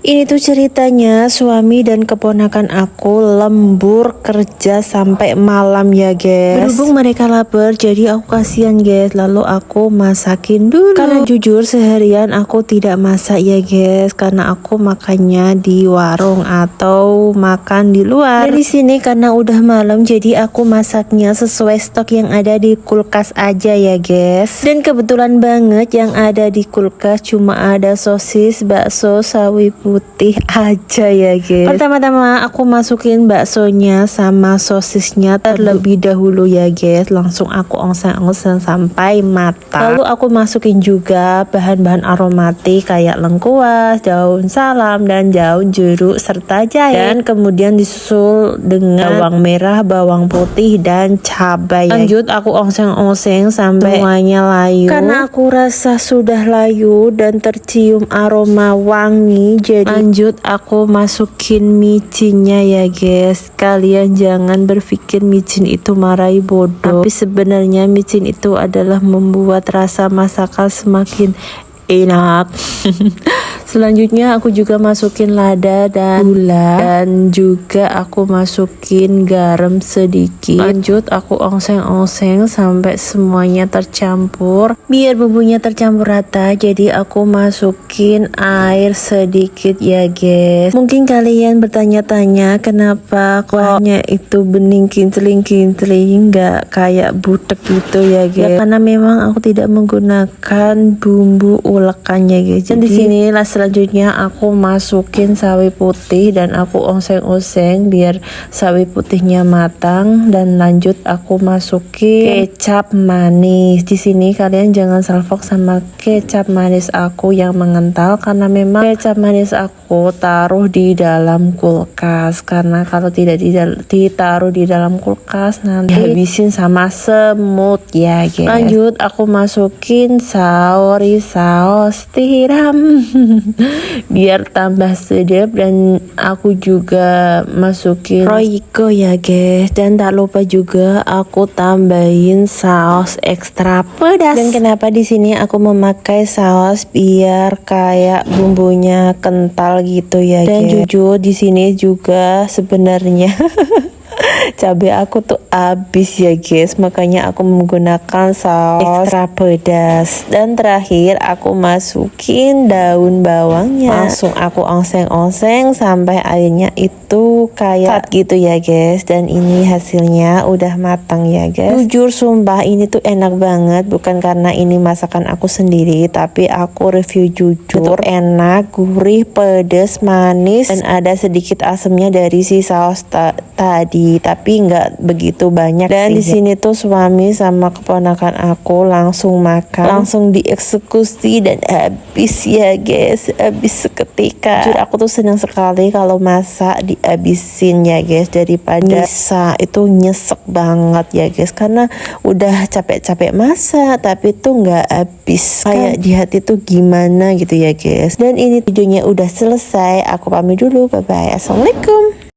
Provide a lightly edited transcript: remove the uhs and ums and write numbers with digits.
Ini tuh ceritanya suami dan keponakan aku lembur kerja sampai malam ya guys. Berhubung mereka lapar jadi aku kasihan guys. Lalu aku masakin dulu. Karena jujur seharian aku tidak masak ya guys. Karena aku makannya di warung atau makan di luar. Dan di sini karena udah malam jadi aku masaknya sesuai stok yang ada di kulkas aja ya guys. Dan kebetulan banget yang ada di kulkas cuma ada sosis, bakso, sawi putih aja ya guys. Pertama-tama aku masukin baksonya sama sosisnya terlebih dahulu ya guys. Langsung aku ongseng-ongseng sampai matang. Lalu aku masukin juga bahan-bahan aromatik kayak lengkuas, daun salam, dan daun jeruk serta jahe. Dan kemudian disusul dengan bawang merah, bawang putih, dan cabai. Lanjut aku ongseng-ongseng sampai semuanya layu. Karena aku rasa sudah layu dan tercium aroma wangi, jadi lanjut aku masukin micinnya ya guys. Kalian jangan berpikir micin itu marahi bodoh, tapi sebenarnya micin itu adalah membuat rasa masakan semakin enak. Selanjutnya aku juga masukin lada dan gula, dan juga aku masukin garam sedikit. Lanjut aku ongseng-ongseng sampai semuanya tercampur. Biar bumbunya tercampur rata, jadi aku masukin air sedikit ya guys. Mungkin kalian bertanya-tanya kenapa kuahnya itu bening kincling-kincling, nggak kayak butek gitu ya guys. Ya, karena memang aku tidak menggunakan bumbu ulekannya guys. Dan di sini selanjutnya aku masukin sawi putih dan aku ongseng-ongseng biar sawi putihnya matang. Dan lanjut aku masukin kecap manis. Di sini kalian jangan salfok sama kecap manis aku yang mengental, karena memang kecap manis aku taruh di dalam kulkas. Karena kalau tidak ditaruh di dalam kulkas nanti habisin sama semut ya guys. Lanjut aku masukin saus tiram biar tambah sedap, dan aku juga masukin Royco ya guys. Dan tak lupa juga aku tambahin saus ekstra pedas. Dan kenapa di sini aku memakai saus biar kayak bumbunya kental gitu ya guys. Dan jujur di sini juga sebenarnya cabai aku tuh habis ya guys, makanya aku menggunakan saus ekstra pedas. Dan terakhir aku masukin daun bawangnya. Langsung aku ongseng-ongseng sampai airnya itu kayak gitu ya guys. Dan ini hasilnya udah matang ya guys. Jujur sumpah ini tuh enak banget, bukan karena ini masakan aku sendiri, tapi aku review jujur. Enak, gurih, pedas, manis, dan ada sedikit asamnya dari si saus tadi, tapi nggak begitu banyak. Dan di sini tuh suami sama keponakan aku langsung makan, langsung dieksekusi dan habis ya guys, habis seketika. Jujur aku tuh senang sekali kalau masak dihabisin ya guys, daripada bisa itu nyesek banget ya guys. Karena udah capek-capek masak tapi tuh nggak habis, kayak di hati tuh gimana gitu ya guys. Dan ini videonya udah selesai, aku pamit dulu, bye bye, assalamualaikum.